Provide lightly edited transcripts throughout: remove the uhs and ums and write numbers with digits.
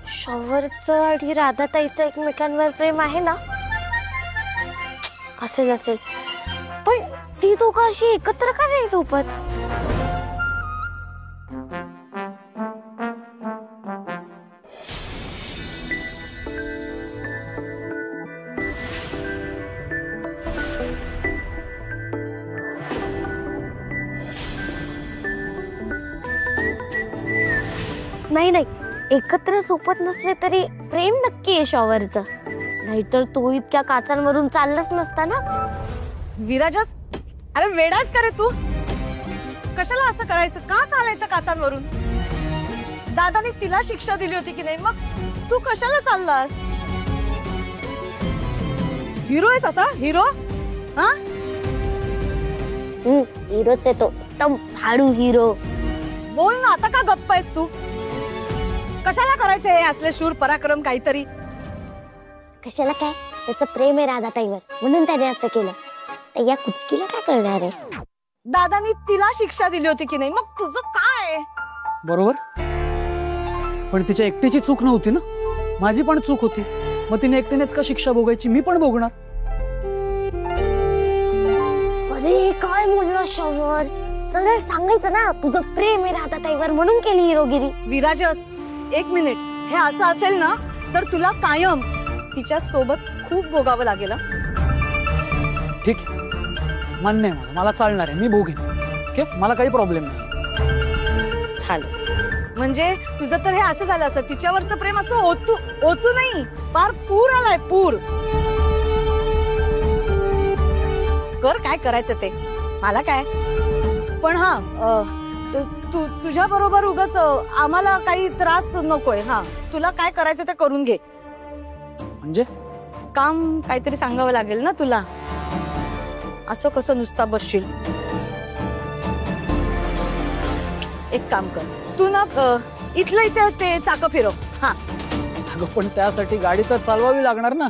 शॉवरचं आणि राधाताईचं एकमेकांवर प्रेम आहे ना? असेल असेल, पण ती दोघं अशी एकत्र का नाही झोपत? नाही नाही, एकत्र झोपत नसले तरी प्रेम नक्की आहे शॉवरचं, नाहीतर तो इतक्या काचांवरून चाललाच नसता ना. विराजस, अरे वेडाच करे तू. कशाला असं करायचं? का चालायचं काचांवरून? दादाने तिला शिक्षा दिली होती की नाही, मग तू कशाला चाललास? हिरो आहेस असा? हिरो? हा, हिरोच आहे तो, एकदम फाडू हिरो. बोल ना, आता का गप्प आहेस तू? कशाला करायचं हे असले शूर पराक्रम काहीतरी? कशाला काय, त्याचं प्रेम आहे राधाताईवर म्हणून त्याने असं केलं. तर या कुचकीला काय करणार आहे? दादानी तिला शिक्षा दिली होती की नाही, मग तुझं काय? बरोबर, पण तिच्या एकटीची चूक नव्हती ना, माझी पण चूक होती. मग तिने एकटीनेच का शिक्षा भोगायची? मी पण भोगणार. अरे काय बोलला शॉवर, सरळ सांगायचं ना तुझं प्रेम आहे राधाताईवर म्हणून केली हिरोगिरी. विराजस, एक मिनिट, हे असं असेल ना तर तुला कायम तिच्या सोबत खूप भोगावं लागेल. ठीक आहे, मान्य आहे, मला चालणार आहे, मी भोगेन. ओके, मला काही प्रॉब्लेम नाही. झालं म्हणजे तुझं तर हे असं झालं असं, तिच्यावरचं प्रेम असं ओतू नाही, फार पूर आलाय, पूर. कर काय करायचं ते, मला काय. पण हा, तुझ्या बरोबर उगाच आम्हाला काही त्रास नकोय. हा, तुला काय करायचं ते करून घे. म्हणजे काम काहीतरी सांगावं लागेल ना तुला, असं कसं नुसता बसशील. एक काम कर, तू ना इथलं इथे ते चाक फिरव. हा, अगं पण त्यासाठी गाडी तर चालवावी लागणार ना.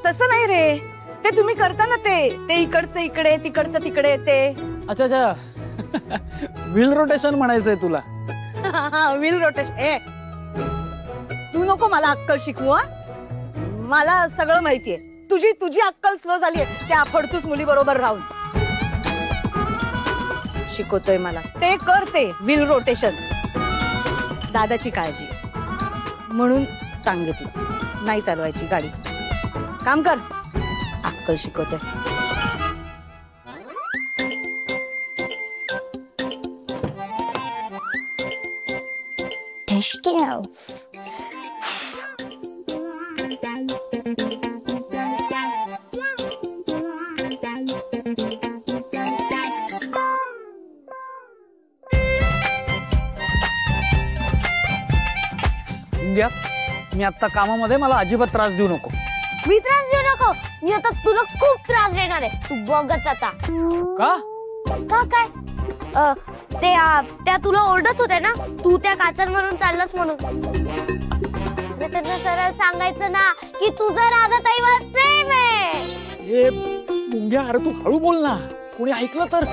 तसं नाही रे, ते तुम्ही करता ना, ते इकडचं इकडे तिकडचं तिकडे ते. अच्छा अच्छा, व्हील रोटेशन म्हणायचंय तुला? Wheel rotation. ए, तू नको मला अक्कल शिकवू. मला सगळं माहितीये. तुझी अक्कल स्लो झालीये त्या फडतूस मुली बरोबर राहून. शिकवतोय मला ते, कर ते व्हील रोटेशन. दादाची काळजी म्हणून सांगितलं, नाही चालवायची गाडी. काम कर, अक्कल शिकवते. मी आता कामामध्ये, मला अजिबात त्रास देऊ नको. मी त्रास देऊ नको, मी आता तुला खूप त्रास देणार आहे, तू बघच आता. का? का काय? त्या तुला ओरडत होत्या ना, तू त्या काचांवरून चाललास म्हणून. त्यांना सरळ सांगायचं ना की तुझं राधाताईवर प्रेम आहे. ए मुंग्या, अरे तू हळू बोल ना, कोणी ऐकलं तर.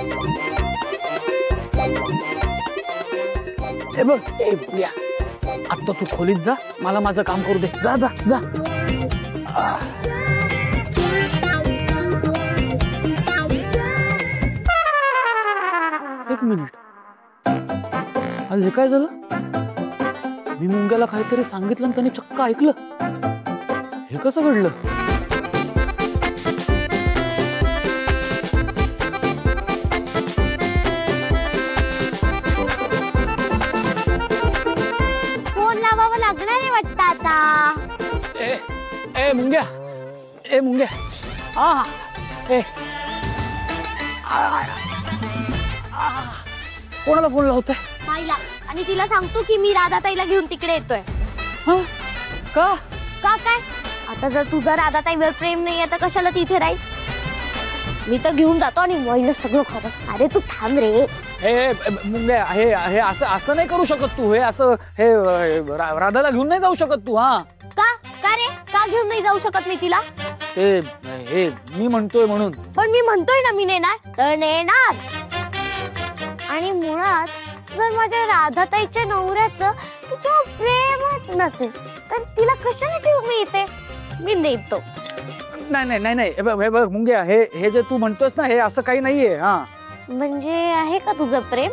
ए बघ, ए मुंग्या, आता तू खोलीत जा, मला माझं काम करू दे. जा जा जा. एक मिनिट, आज हे काय झालं? मी मुंग्याला काहीतरी सांगितलं आणि त्याने चक्क ऐकलं. हे कसं घडलं? फोन लावावं लागणार आहे वाटतं आता. ए मुंग्या, ए मुंग्या, आ ए कोणाला फोन लावतोय? माईला. आणि तिला सांगतो की मी राधाताईला घेऊन तिकडे येतोय. का? का काय? आता जर तुझा राधाताईवर प्रेम नाहीये तर कशाला तिथे राहील? मी तर घेऊन जातो आणि माईला सगळं खरंच. अरे तू थांब रे. हे मुंग्या, हे असं नाही करू शकत तू. हे असं हे राधाला घेऊन नाही जाऊ शकत तू. हा का रे? का घेऊन नाही जाऊ शकत मी तिला? ते हे मी म्हणतोय म्हणून. पण मी म्हणतोय ना मी नेणार तर नेणार. आणि मुळात जर माझ्या राधाताईच्या नवऱ्याचं तिच्यावर प्रेमच नसेल तर तिला कशाला ठेवू मी इथे? मी नेतो. नाही नाही नाही नाही, हे बघ मुंग्या, हे जे तू म्हणतोस ना, हे असं काही नाहीये. हा म्हणजे आहे का तुझं प्रेम?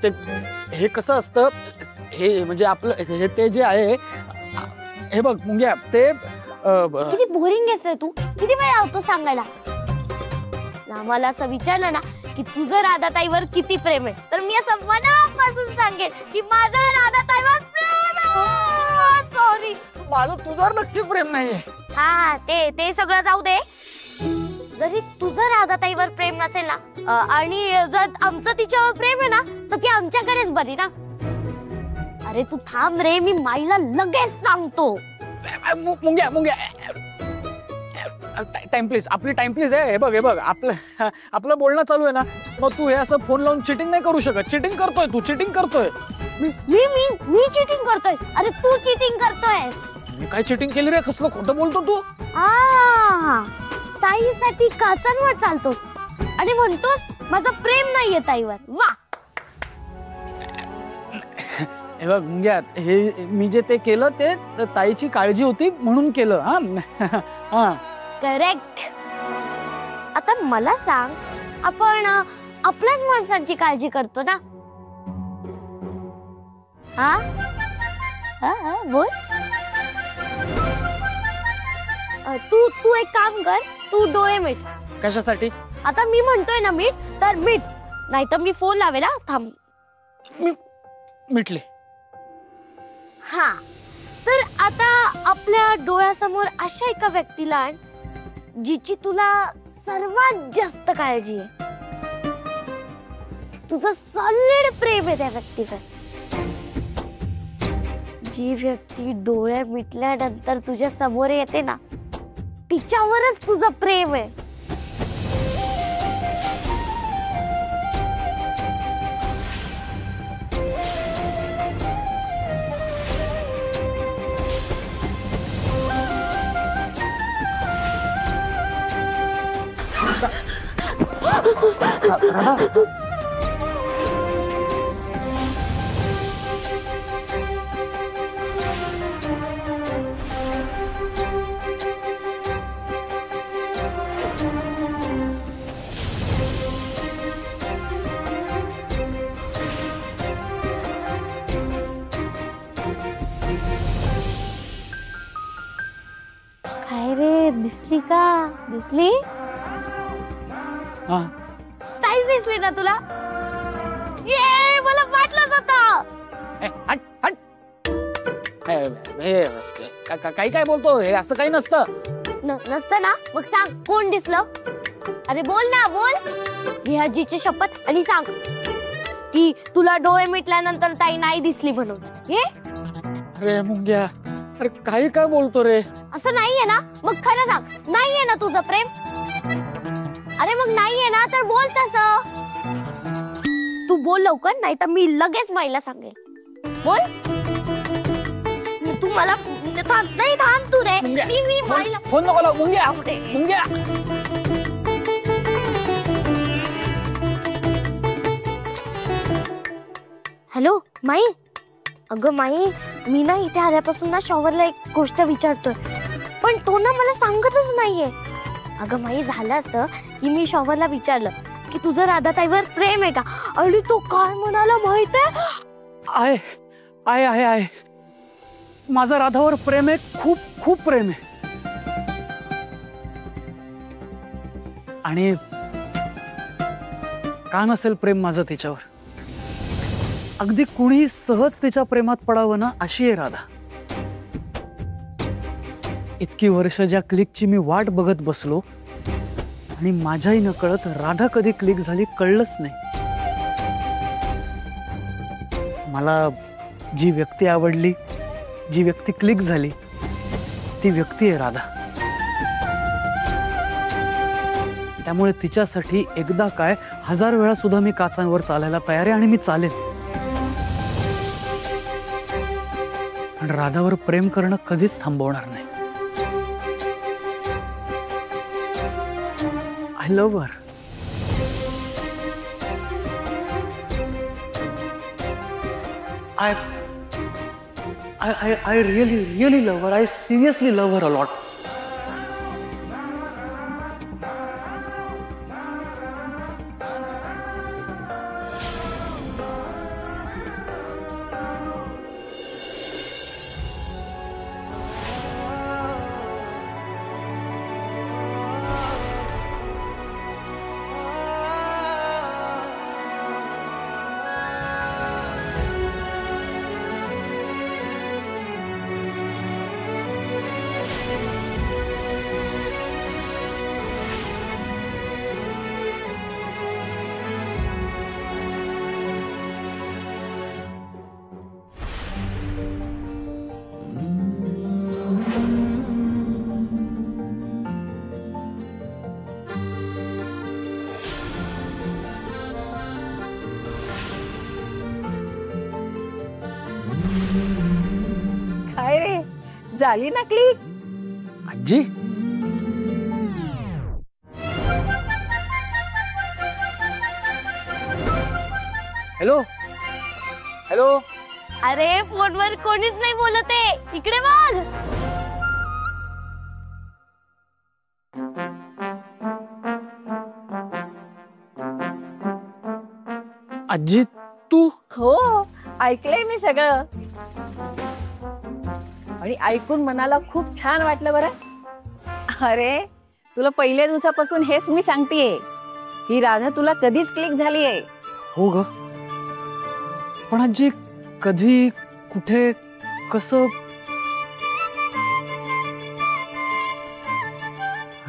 ते हे कसं असतं, हे म्हणजे आपलं हे ते जे आहे, हे बघ मुंग्या, ते किती बोरिंग आहेस रे तू. किती वेळ लावतो सांगायला? आम्हाला असं विचारलं ना की तुझं राधाताईवर किती प्रेम आहे, तर मी असं मनापासून सांगेन की माझं राधाताईवर प्रेम आहे. सॉरी, माझं तुझ्यावर नक्की प्रेम नाहीये. हा ते सगळं जाऊ दे. जरी तुझं राधाताईवर प्रेम नसेल ना, आणि जर आमचं तिच्यावर प्रेम आहे ना, तर ती आमच्याकडेच बरी ना. अरे तू थांब रे, मी माईला लगेच सांगतो. मुंग्या मुंग्या, टाइम प्लीज, आपली टाइम प्लीज आहे. हे बघ आपलं बोलणं चालू आहे ना, मग तू हे असं फोन लावून चिटिंग नाही करू शकत. चिटिंग करतोय तू, चिटिंग करतोय. मी चिटिंग करतोय? अरे तू चिटिंग करतोयस. मी काय चिटिंग केली रे? कसलं खोटं बोलतो तू? ताईसाठी काचांवर चालतोस आणि म्हणतोस माझं प्रेम नाहीये ताईवर. वा. हे बघ मुंग्या, हे मी जे ते केलं ते ताईची काळजी होती म्हणून केलं. हा करेक्ट. आता मला सांग, आपण आपल्याच माणसांची काळजी करतो ना? हा बोल. तू एक काम कर, तू डोळे मीट. कशासाठी? आता मी म्हणतोय ना मीट, तर मीट, नाही तर मी फोन लावेल. थांब. मिटले. हा, तर आता आपल्या डोळ्यासमोर अशा एका व्यक्तीला आण जिची तुला सर्वात जास्त काळजी आहे. तुझं सॉलिड प्रेम आहे त्या व्यक्तीवर. जी व्यक्ती डोळे मिटल्यानंतर तुझ्या समोर येते ना, तिच्यावरच तुझं प्रेम आहे. काय रे, दिसली का? दिसली? काहीच दिसली ना तुला? ये, मला वाटलंच होतं. काही काय बोलतो? हे असं काही नसतं. नसतं ना? मग सांग, कोण दिसलं? अरे बोल ना, बोल. घे आजीची शपथ आणि सांग की तुला डोळे मिटल्यानंतर ताई नाही दिसली म्हणून. हे अरे मुंग्या, अरे काही काय बोलतो रे? असं नाहीये ना? मग खरं सांग, नाहीये ना तुझं प्रेम? अरे मग नाहीये ना, तर बोल तसं. तू बोल लवकर, नाही तर मी लगेच माईला सांगेल. बोल. तू मला नाही, थांब तू रे. मी माईला फोन नको लावू. मुंग्या मुंग्या. हॅलो माई. अगं माई, मी ना इथे आल्यापासून ना शॉवरला एक गोष्ट विचारतोय, पण तो ना मला सांगतच नाहीये. अगं माई, झालं असं की मी शॉवरला विचारलं की तुझं राधाताईवर प्रेम आहे का, आणि तो काय म्हणाला माहितीये? आहे माझं राधावर प्रेम आहे, खूप खूप प्रेम आहे. आणि का नसेल प्रेम माझं तिच्यावर? अगदी कुणी सहज तिच्या प्रेमात पडावं ना, अशी आहे राधा. इतकी वर्ष ज्या क्लिकची मी वाट बघत बसलो, आणि माझ्याही नकळत राधा कधी क्लिक झाली कळलंच नाही. मला जी व्यक्ती आवडली, जी व्यक्ती क्लिक झाली, ती व्यक्ती आहे राधा. त्यामुळे तिच्यासाठी एकदा काय 1000 वेळा सुद्धा मी काचांवर चालायला तयार आहे, आणि मी चालेन. पण राधावर प्रेम करणं कधीच थांबवणार नाही. I love her. I really love her. I seriously love her a lot. काय रे, झाली ना क्लिक? आजी, हॅलो हॅलो. अरे फोनवर कोणीच नाही बोलत आहे, इकडे बघ. आजी तू? हो, ऐकलंय मी सगळं आणि ऐकून मनाला खूप छान वाटलं बरं. अरे तुला पहिल्या दिवसापासून हेच मी सांगतेय ही राधा तुला कधीच क्लिक झालीये. हो ग, पण आजी कधी कुठे कसं?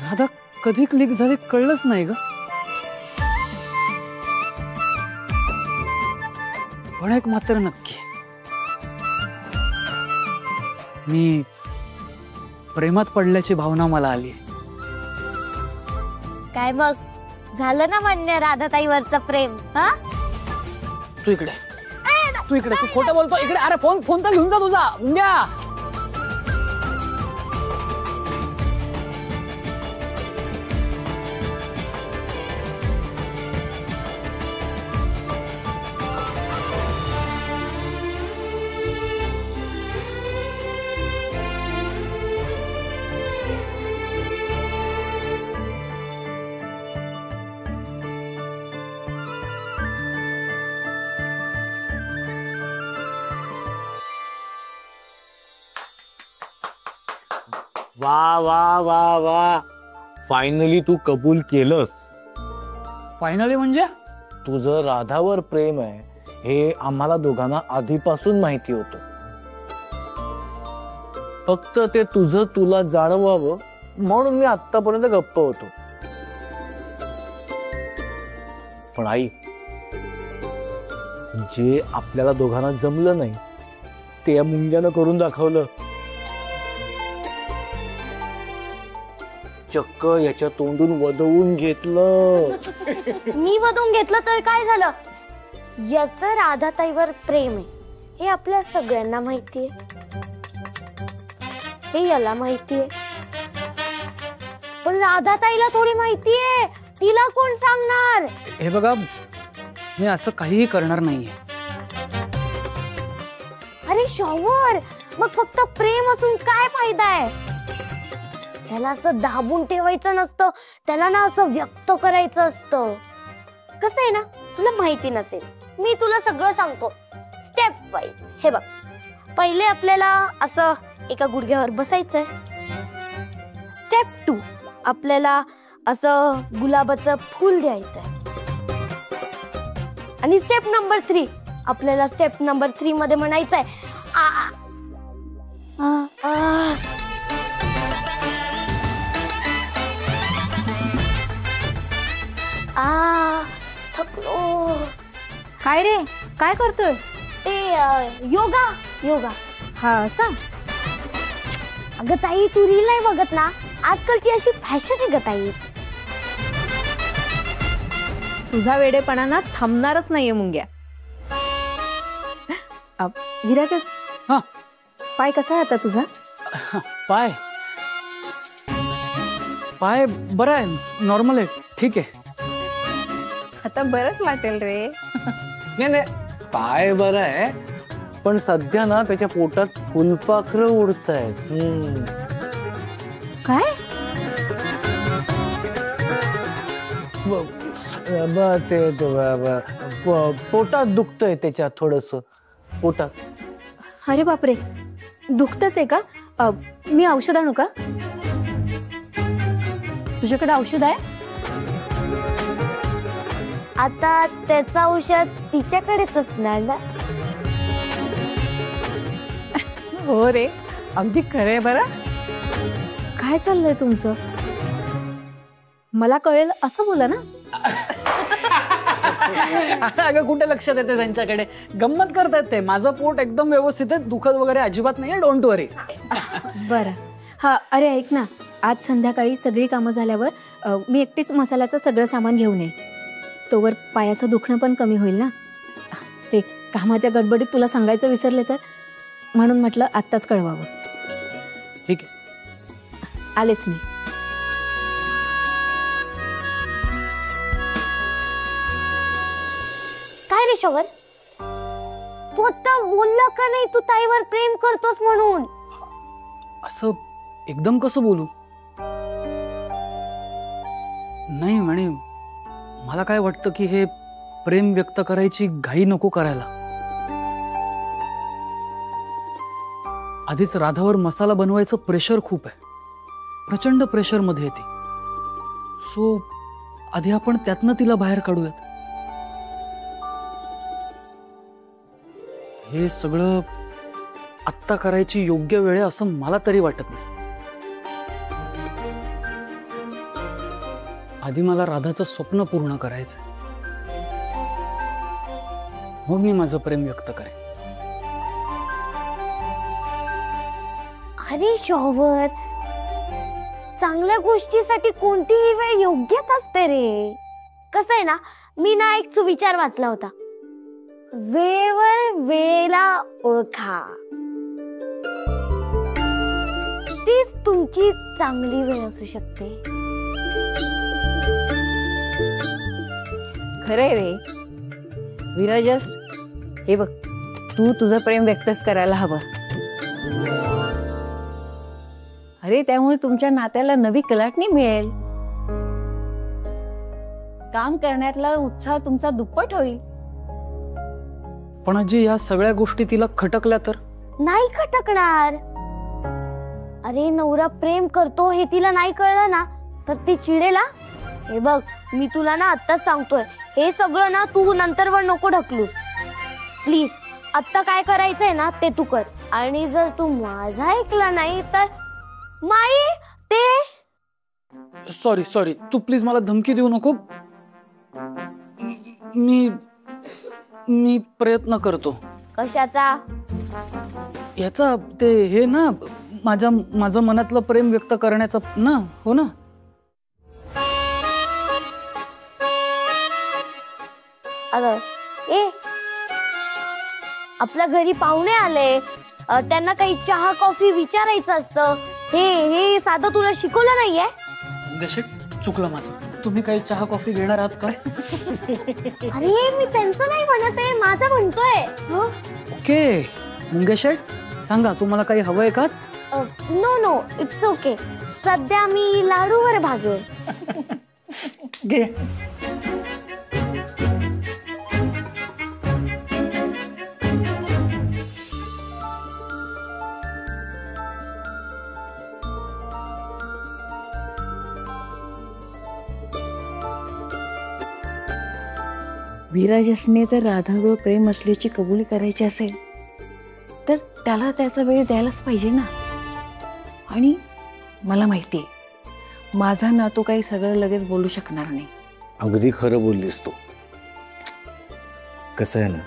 राधा कधी क्लिक झाली कळलंच नाही ग. पण एक मात्र नक्की, मी प्रेमात पडल्याची भावना मला आली. काय मग, झालं ना म्हणणे राधाताईवरचं प्रेम? हा, तू इकडे, तू इकडे, तू खोटं बोलतो. इकडे, अरे फोन तर घेऊन जा तुझा मुंग्या. वा वा वा वा, फायनली तू कबूल केलंस. फायनली म्हणजे? तुझं राधावर प्रेम आहे हे आम्हाला दोघांना आधीपासून माहिती होतं. फक्त ते तुझं तुला जाणवावं म्हणून मी आतापर्यंत गप्प होतो. पण आई, जे आपल्याला दोघांना जमलं नाही ते या मुंग्यानं करून दाखवलं. चक्क याच्या तोंडून वदवून घेतलं. मी वधून घेतलं तर काय झालं? याचं राधाताईवर प्रेम आहे हे आपल्या सगळ्यांना माहितीये, हे याला माहितीये, पण राधाताईला थोडी माहितीये. तिला कोण सांगणार? हे बघा, मी असं काहीही करणार नाहीये. अरे शॉवर, मग फक्त प्रेम असून काय फायदा आहे? त्याला असं दाबून ठेवायचं नसतं, त्याला ना असं व्यक्त करायचं असतं. कसं आहे ना, तुला माहिती नसेल, मी तुला सगळं सांगतो स्टेप बाय. हे बघ, पहिले आपल्याला असं एका गुडघ्यावर बसायचंय. स्टेप 2, आपल्याला असं गुलाबाचं फूल द्यायचंय. आणि स्टेप नंबर 3, आपल्याला स्टेप नंबर 3 मध्ये म्हणायचंय आ आ आ. थकलो. काय रे, काय करतोय? ते योगा योगा. हा असं? अगं ताई, तू रील नाही बघत ना? आजकालची अशी फॅशन आहे ग ताई. तुझा वेडेपणा ना थांबणारच नाहीये मुंग्या. विराजस, हा, पाय कसा आहे आता तुझा? पाय पाय बरं आहे, नॉर्मल आहे, ठीक आहे. आता बरंच वाटेल रे. नाही नाही, पाय बरं आहे पण सध्या ना त्याच्या पोटात फुलपाखरं उडतायत. काय? पोटात दुखतंय त्याच्या थोडस पोटात. अरे बापरे, दुखतच आहे का? मी औषध आणू का? तुझ्याकडे औषध आहे? आता त्याचं औषध तिच्याकडेच असणार ना. हो रे, अगदी खरंय बरं. काय चाललंय तुमचं? मला कळेल असं बोला ना. अगं कुठे लक्ष देते त्यांच्याकडे? गंमत करतायत ते. माझं पोट एकदम व्यवस्थित आहे, दुखत वगैरे अजिबात नाहीये. डोंट वरी. बरं. हा, अरे ऐक ना, आज संध्याकाळी सगळी कामं झाल्यावर मी एकटीच मसाल्याचं सगळं सामान घेऊन येईन. तोवर पायाचं दुखणं पण कमी होईल ना. ते कामाच्या गडबडीत तुला सांगायचं विसरले तर, म्हणून म्हटलं आत्ताच कळवावं. ठीक आहे, आलेच मी. काय रे शौर्य, तू आता बोलला का नाही तू ताईवर प्रेम करतोस म्हणून? असं एकदम कसं बोलू? नाही म्हणे, मला काय वाटतं की हे प्रेम व्यक्त करायची घाई नको करायला. आधीच राधावर मसाला बनवायचं प्रेशर खूप आहे, प्रचंड प्रेशर मध्ये येते. सो आधी आपण त्यातनं तिला बाहेर काढूयात. हे सगळं आत्ता करायची योग्य वेळ आहे असं मला तरी वाटत नाही. आधी मला राधाचं स्वप्न पूर्ण करायचं, मग मी माझं प्रेम व्यक्त करेन. अरे शौर्य, चांगल्या गोष्टीसाठी कोणतीही वेळ योग्यच असते रे. कसं आहे ना, मी ना एक विचार वाचला होता, वेळेवर वेळेला ओळखा, तीच तुमची चांगली वेळ असू शकते. खरंय रे विराजस. हे बघ, तू तुझं प्रेम व्यक्तच करायला हवं. अरे त्यामुळे तुमच्या नात्याला नवी कलाटणी मिळेल. काम करण्यातला उत्साह तुमचा दुप्पट होईल. पण आजी, या सगळ्या गोष्टी तिला खटकल्या तर? नाही खटकणार. अरे नवरा प्रेम करतो हे तिला नाही कळलं ना तर ती चिडेला. हे बघ, मी तुला ना आत्ताच सांगतोय, हे सगळं ना तू नंतरवर नको ढकलूस. प्लीज आत्ता काय करायचंय ना ते तू कर. आणि जर तू माझा ऐकला नाही तर माई ते. सॉरी, तू प्लीज मला धमकी देऊ नको. मी प्रयत्न करतो. कशाचा? याचा ते हे ना, माझं मनातलं प्रेम व्यक्त करण्याचं ना. हो ना. अगं ए, आपल्या घरी पाहुणे आले, त्यांना काही चहा कॉफी विचारायचं असतं. हे साधं तुला शिकवलं नाहीये? गशेट, चुकलं माझं. तुम्ही काही चहा कॉफी घेणार आहात काय? अरे मी त्यांचं नाही म्हणत आहे, माझं म्हणतोय. ओके मुंगेशेट, सांगा तुम्हाला काही हवंय का? No it's okay. सध्या मी लाडूवर भागेल. घे. विराजसने तर राधाजवळ प्रेम असल्याची कबुली करायची असेल तर त्याला त्याचा वेळ द्यायलाच पाहिजे ना. आणि मला माहिती आहे, माझा नातू काही सगळं लगेच बोलू शकणार नाही. अगदी खरं बोललीस तू. कसं आहे ना,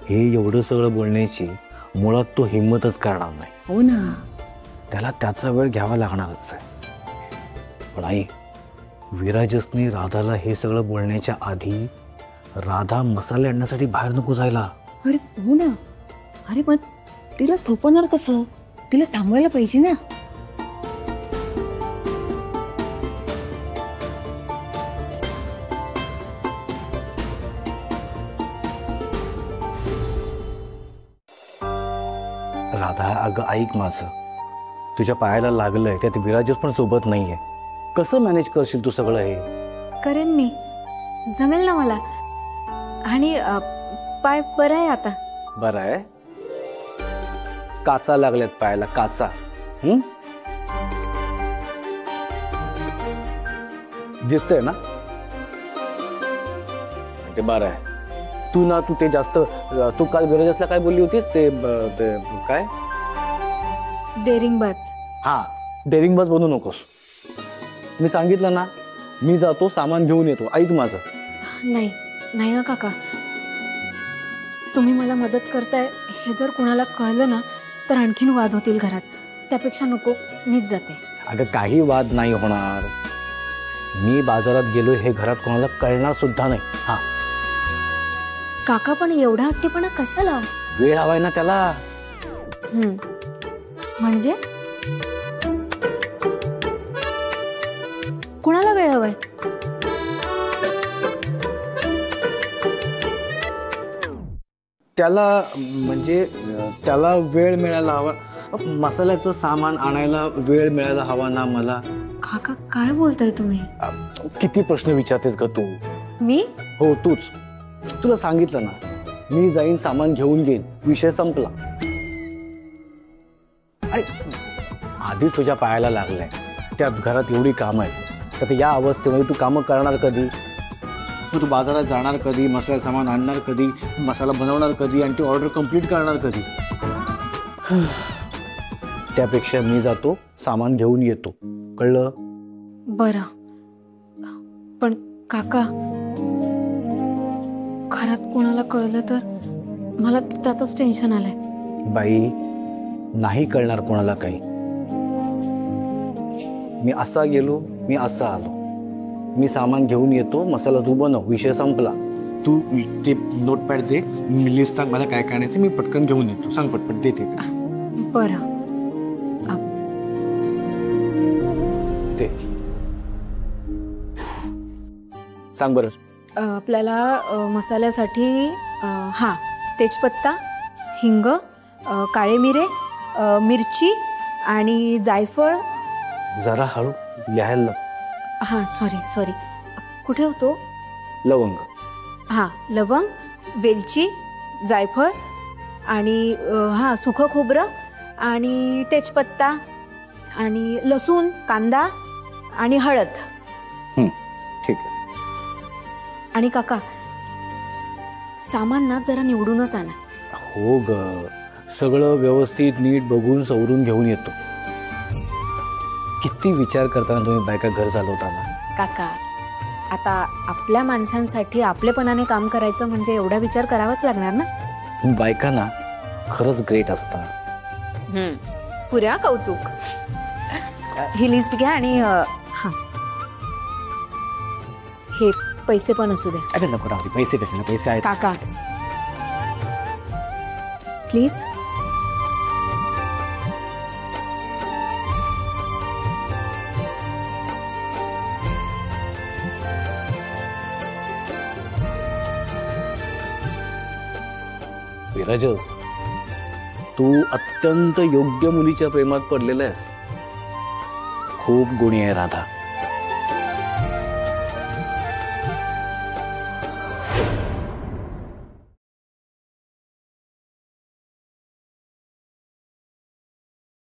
हे एवढं सगळं बोलण्याची मुळात तो हिंमतच करणार नाही. हो ना. त्याला त्याचा वेळ घ्यावा लागणारच आहे. पण आई, विराजसने राधाला हे सगळं बोलण्याच्या आधी राधा मसाले आणण्यासाठी बाहेर नको जायला. अरे हो ना. अरे पण तिला थोपवणार कसं? तिला थांबवायला पाहिजे ना. राधा अगं ऐक माझं, तुझ्या पायाला लागलंय, त्यात विराजच पण सोबत नाहीये. कसं मॅनेज करशील तू सगळं हे? करेन मी, जमेल ना मला. आणि पाय बरं आहे आता. बरं आहे. काचा लागल्यात पायाला, काचा. दिसतंय ना ते? बरं आहे. तू ते जास्त, तू काल विराजसला काय बोलली होतीस ते काय? डेअरिंग बाज. हा, डेअरिंग बाज बनू नकोस. मी सांगितलं ना, मी जातो सामान घेऊन येतो. ऐक माझं. नाही नाही ना काका, तुम्ही मला मदत करताय हे जर कोणाला कळलं ना तर आणखीन वाद होतील घरात. त्यापेक्षा नको, मीच जाते. अगं काही वाद नाही होणार. मी बाजारात गेलो हे घरात कोणाला कळणार सुद्धा नाही. हा काका पण एवढा हट्टीपणा कशाला? वेळ हवाय ना त्याला. म्हणजे कुणाला वेळ हवाय? त्याला म्हणजे त्याला वेळ मिळायला हवा. मसाल्याचं सामान आणायला वेळ मिळायला हवा ना मला. काका काय बोलताय तुम्ही? किती प्रश्न विचारतेस ग तू? मी? हो तूच. तुला सांगितलं ना, मी जाईन सामान घेऊन घेईन, विषय संपला. आणि आधीच तुझ्या पायाला लागलाय, त्यात घरात एवढी कामं आहेत, तर या अवस्थेमध्ये तू कामं करणार कधी? मग तू बाजारात जाणार कधी? मसाला सामान आणणार कधी? मसाला बनवणार कधी? आणि ती ऑर्डर कंप्लीट करणार कधी? त्यापेक्षा मी जातो, सामान घेऊन येतो. कळलं? बरं. पण काका, घरात कोणाला कळलं तर मला त्याचंच टेन्शन आलंय. बाई, नाही कळणार कोणाला काही. मी असा गेलो, मी असा आलो. मी सामान घेऊन येतो, मसाला तू बनव, विषय संपला. तू ते नोटपॅड दे, मी लिस्ट सांग मला काय करायचं, मी पटकन घेऊन येतो. सांग पटपट देते. बरं. ते सांग बरं. आपल्याला मसाल्यासाठी हां, तेजपत्ता, हिंग, काळे मिरे, मिरची आणि जायफळ. जरा हळू लिहायला. हां सॉरी, कुठे होतो? लवंग. हां, लवंग, वेलची, जायफळ आणि हां सुकं खोबरं आणि तेजपत्ता आणि लसूण, कांदा आणि हळद. ठीक आहे. आणि काका, सामान ना जरा निवडूनच आणा. हो ग, सगळं व्यवस्थित नीट बघून सवरून घेऊन येतो. किती विचार करताना तुम्ही बायका घर चालवताना. काका, आता आपल्या माणसांसाठी आपलेपणाने काम करायचं म्हणजे एवढा विचार करावाच लागणार ना. तुम्ही बायका ना खरंच ग्रेट असता. पुऱ्या कौतुक. ही लिस्ट घ्या आणि हां, हे पैसे पण असू द्या. अरे नको राहू दे, पैसे कशाला, पैसे आहेत. काका प्लीज. विराजस, तू अत्यंत योग्य मुलीच्या प्रेमात पडलेला आहेस. खूप गुणी आहे राधा.